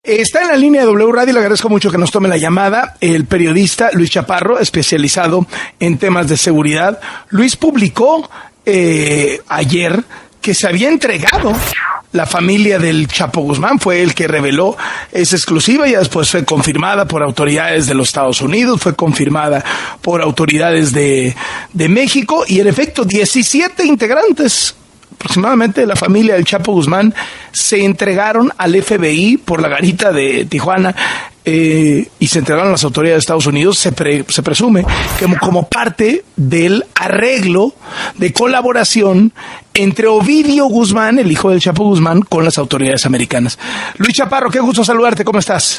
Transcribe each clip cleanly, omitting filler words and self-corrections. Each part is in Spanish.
Está en la línea de W Radio, le agradezco mucho que nos tome la llamada, el periodista Luis Chaparro, especializado en temas de seguridad. Luis publicó ayer que se había entregado la familia del Chapo Guzmán, fue el que reveló esa exclusiva, y después fue confirmada por autoridades de los Estados Unidos, fue confirmada por autoridades de México, y en efecto 17 integrantes aproximadamente de la familia del Chapo Guzmán se entregaron al FBI por la garita de Tijuana, y se entregaron a las autoridades de Estados Unidos, se presume que como parte del arreglo de colaboración entre Ovidio Guzmán, el hijo del Chapo Guzmán, con las autoridades americanas. Luis Chaparro, qué gusto saludarte, ¿cómo estás?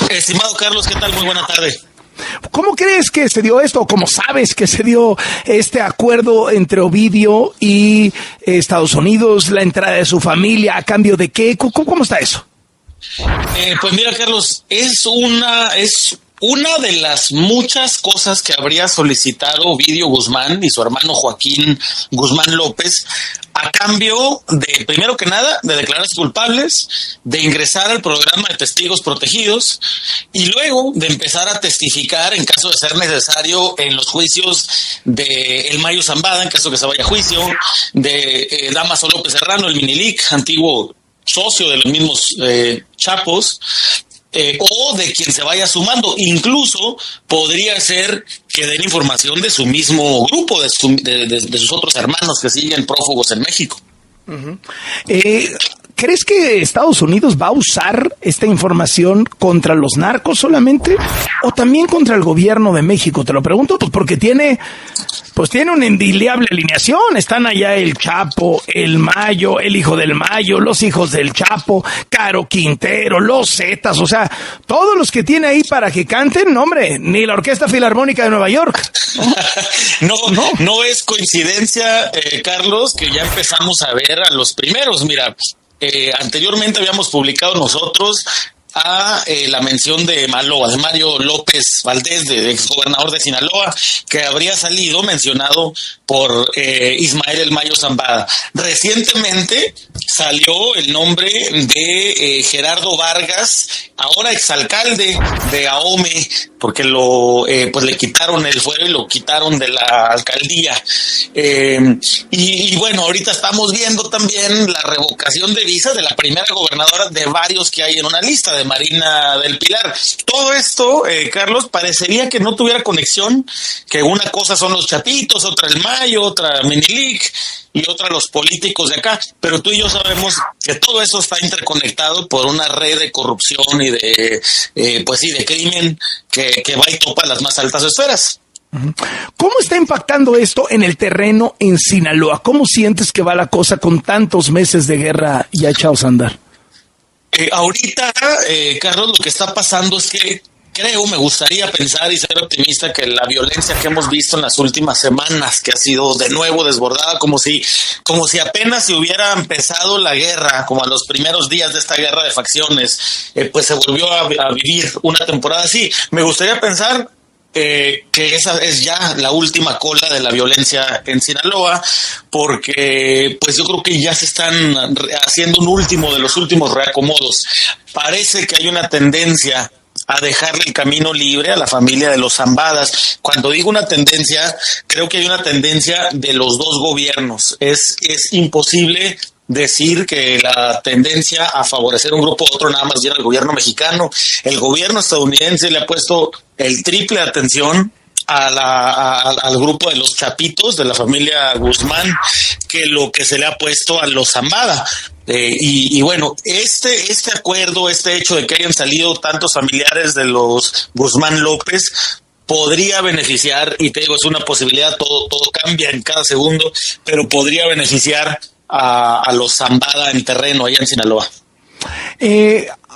Estimado Carlos, ¿qué tal? Muy buena tarde. ¿Cómo crees que se dio esto? ¿Cómo sabes que se dio este acuerdo entre Ovidio y Estados Unidos, la entrada de su familia, a cambio de qué? ¿Cómo está eso? Pues mira, Carlos, es una de las muchas cosas que habría solicitado Ovidio Guzmán y su hermano Joaquín Guzmán López a cambio de, primero que nada, de declararse culpables, de ingresar al programa de testigos protegidos y luego de empezar a testificar en caso de ser necesario en los juicios de El Mayo Zambada, en caso que se vaya a juicio, de Damaso López Serrano, el Minilic, antiguo socio de los mismos Chapos, o de quien se vaya sumando. Incluso podría ser que den información de su mismo grupo, de sus otros hermanos que siguen prófugos en México. Uh-huh. ¿Crees que Estados Unidos va a usar esta información contra los narcos solamente o también contra el gobierno de México? Te lo pregunto pues porque tiene una indiliable alineación. Están allá el Chapo, el Mayo, el hijo del Mayo, los hijos del Chapo, Caro Quintero, los Zetas, o sea, todos los que tiene ahí para que canten, no, hombre, ni la Orquesta Filarmónica de Nueva York. No es coincidencia, Carlos, que ya empezamos a ver a los primeros. Mira, anteriormente habíamos publicado nosotros la mención de Mario López Valdés, de exgobernador de Sinaloa, que habría salido mencionado por Ismael El Mayo Zambada. Recientemente salió el nombre de Gerardo Vargas, ahora exalcalde de Ahome, porque pues le quitaron el fuero y lo quitaron de la alcaldía. Y bueno, ahorita estamos viendo también la revocación de visa de la primera gobernadora de varios que hay en una lista, de Marina del Pilar. Todo esto, Carlos, parecería que no tuviera conexión, que una cosa son los Chapitos, otra el Mayo, otra Minilic y otra los políticos de acá, pero tú y yo sabemos que todo eso está interconectado por una red de corrupción y de crimen que va y topa las más altas esferas. ¿Cómo está impactando esto en el terreno en Sinaloa? ¿Cómo sientes que va la cosa con tantos meses de guerra ya echados a andar? Ahorita, Carlos, lo que está pasando es que me gustaría pensar y ser optimista que la violencia que hemos visto en las últimas semanas, que ha sido de nuevo desbordada, como si apenas se hubiera empezado la guerra, como a los primeros días de esta guerra de facciones, pues se volvió a vivir una temporada así. Me gustaría pensar que esa es ya la última cola de la violencia en Sinaloa, porque pues yo creo que ya se están haciendo un último de los últimos reacomodos. Parece que hay una tendencia a dejarle el camino libre a la familia de los Zambadas. Cuando digo una tendencia, creo que hay una tendencia de los dos gobiernos. Es imposible decir que la tendencia a favorecer un grupo u otro nada más viene al gobierno mexicano. El gobierno estadounidense le ha puesto el triple de atención al grupo de los Chapitos, de la familia Guzmán, que lo que se le ha puesto a los Zambada. Y bueno, este acuerdo, este hecho de que hayan salido tantos familiares de los Guzmán López podría beneficiar, y te digo, es una posibilidad, todo cambia en cada segundo, pero podría beneficiar a los Zambada en terreno allá en Sinaloa.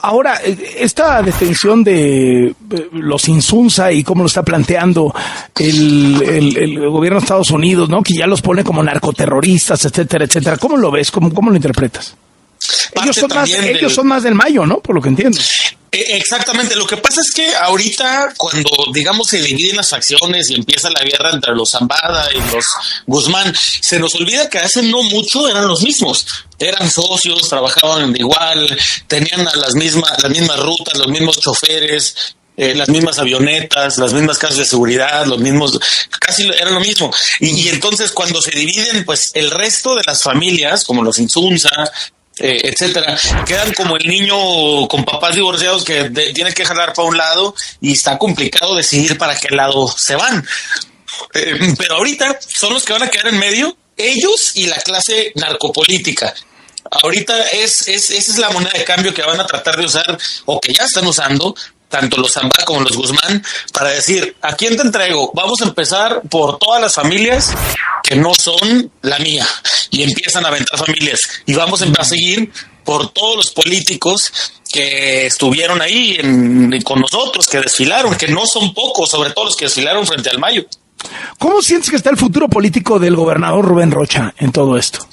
Ahora, esta detención de los Insunza y cómo lo está planteando el gobierno de Estados Unidos, ¿no? Que ya los pone como narcoterroristas, etcétera, etcétera. ¿Cómo lo ves? ¿Cómo lo interpretas? Ellos son más del Mayo, ¿no? Por lo que entiendo. Exactamente. Lo que pasa es que ahorita, cuando digamos se dividen las facciones y empieza la guerra entre los Zambada y los Guzmán, se nos olvida que hace no mucho eran los mismos. Eran socios, trabajaban igual, tenían las mismas rutas, los mismos choferes, las mismas avionetas, las mismas casas de seguridad, los mismos, casi era lo mismo. Y entonces cuando se dividen, pues el resto de las familias, como los Insunza, etcétera, quedan como el niño con papás divorciados que tiene que jalar para un lado y está complicado decidir para qué lado se van. Pero ahorita son los que van a quedar en medio, ellos y la clase narcopolítica. Ahorita esa es la moneda de cambio que van a tratar de usar o que ya están usando tanto los Zambada como los Guzmán para decir, ¿a quién te entrego? Vamos a empezar por todas las familias que no son la mía y empiezan a aventar familias y vamos a seguir por todos los políticos que estuvieron ahí con nosotros, que desfilaron, que no son pocos, sobre todo los que desfilaron frente al Mayo. ¿Cómo sientes que está el futuro político del gobernador Rubén Rocha en todo esto?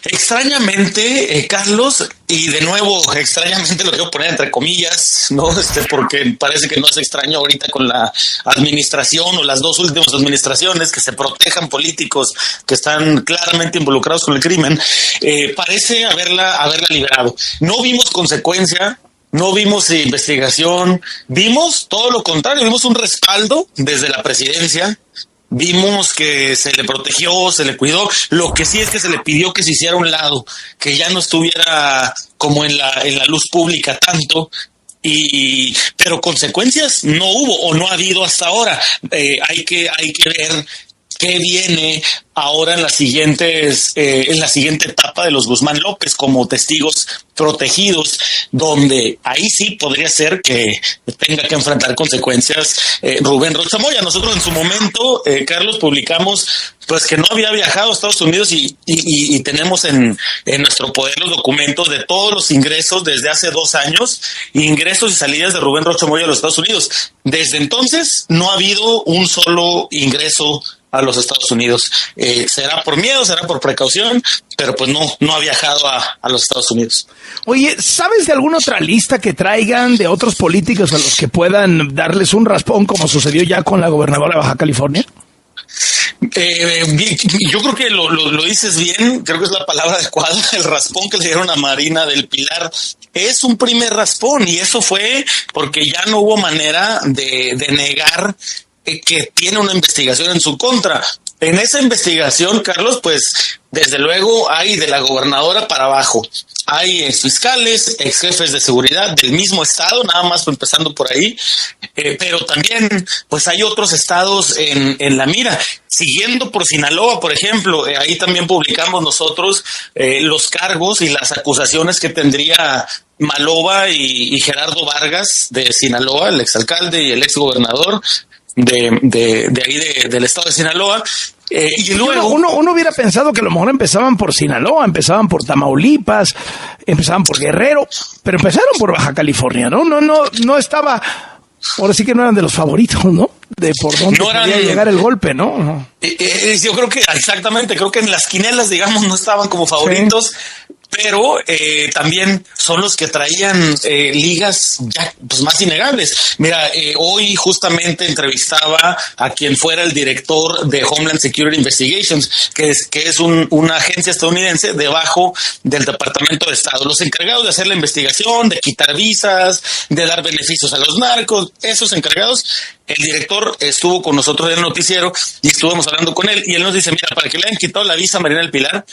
Extrañamente, Carlos, y de nuevo, extrañamente lo quiero poner entre comillas, ¿no? Porque parece que no es extraño ahorita con la administración o las dos últimas administraciones que se protejan políticos que están claramente involucrados con el crimen, parece haberla liberado. No vimos consecuencia. No vimos investigación, vimos todo lo contrario, vimos un respaldo desde la presidencia, vimos que se le protegió, se le cuidó, lo que sí es que se le pidió que se hiciera a un lado, que ya no estuviera como en la luz pública tanto, pero consecuencias no hubo o no ha habido hasta ahora. Hay que ver qué viene ahora en la siguiente etapa de los Guzmán López como testigos protegidos, donde ahí sí podría ser que tenga que enfrentar consecuencias Rubén Rocha Moya. Nosotros en su momento, Carlos, publicamos pues que no había viajado a Estados Unidos y tenemos en nuestro poder los documentos de todos los ingresos desde hace 2 años, ingresos y salidas de Rubén Rocha Moya a los Estados Unidos. Desde entonces no ha habido un solo ingreso a los Estados Unidos. Será por miedo, será por precaución, pero pues no ha viajado a los Estados Unidos. Oye, ¿sabes de alguna otra lista que traigan de otros políticos a los que puedan darles un raspón como sucedió ya con la gobernadora de Baja California? Yo creo que lo dices bien, creo que es la palabra adecuada. El raspón que le dieron a Marina del Pilar es un primer raspón y eso fue porque ya no hubo manera de negar que tiene una investigación en su contra. En esa investigación, Carlos, pues desde luego hay de la gobernadora para abajo. Hay exfiscales, exjefes de seguridad del mismo estado, nada más empezando por ahí, pero también pues hay otros estados en la mira. Siguiendo por Sinaloa, por ejemplo, ahí también publicamos nosotros los cargos y las acusaciones que tendría Maloba y Gerardo Vargas de Sinaloa, el exalcalde y el exgobernador de ahí del estado de Sinaloa. Y luego uno hubiera pensado que a lo mejor empezaban por Sinaloa, empezaban por Tamaulipas, empezaban por Guerrero, pero empezaron por Baja California, ¿no? No estaba, ahora sí que no eran de los favoritos, ¿no? De por dónde podía llegar el golpe, ¿no? Yo creo que exactamente, creo que en las quinelas, digamos, no estaban como favoritos. Sí. Pero también son los que traían ligas ya pues más innegables. Mira, hoy justamente entrevistaba a quien fuera el director de Homeland Security Investigations, que es una agencia estadounidense debajo del Departamento de Estado. Los encargados de hacer la investigación, de quitar visas, de dar beneficios a los narcos, esos encargados. El director estuvo con nosotros en el noticiero y estuvimos hablando con él y él nos dice, mira, para que le hayan quitado la visa a Marina del Pilar,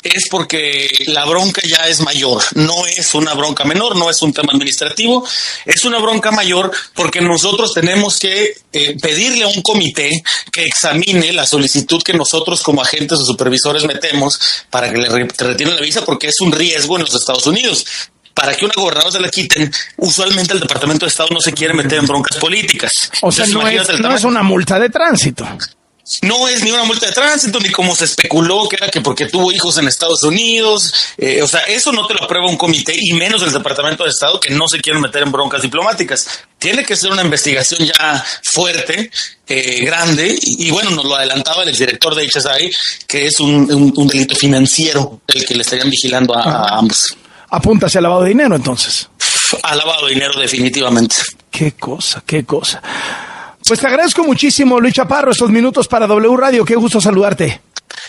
es porque la bronca ya es mayor, no es una bronca menor, no es un tema administrativo, es una bronca mayor porque nosotros tenemos que pedirle a un comité que examine la solicitud que nosotros como agentes o supervisores metemos para que le retiren la visa porque es un riesgo en los Estados Unidos. Para que una gobernadora se la quiten, usualmente el Departamento de Estado no se quiere meter en broncas políticas. O sea, no es una multa de tránsito. No es ni una multa de tránsito, ni como se especuló que era que porque tuvo hijos en Estados Unidos. O sea, eso no te lo aprueba un comité y menos el Departamento de Estado que no se quieren meter en broncas diplomáticas. Tiene que ser una investigación ya fuerte, grande. Y bueno, nos lo adelantaba el exdirector de HSI, que es un delito financiero el que le estarían vigilando a ambos. Apunta hacia lavado de dinero, entonces. a lavado de dinero definitivamente. Qué cosa, qué cosa. Pues te agradezco muchísimo, Luis Chaparro, estos minutos para W Radio. Qué gusto saludarte.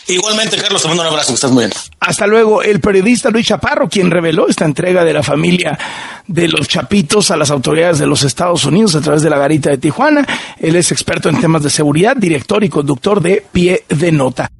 Igualmente, Carlos, te mando un abrazo, que estás muy bien. Hasta luego. El periodista Luis Chaparro, quien reveló esta entrega de la familia de los Chapitos a las autoridades de los Estados Unidos a través de la Garita de Tijuana. Él es experto en temas de seguridad, director y conductor de Pie de Nota.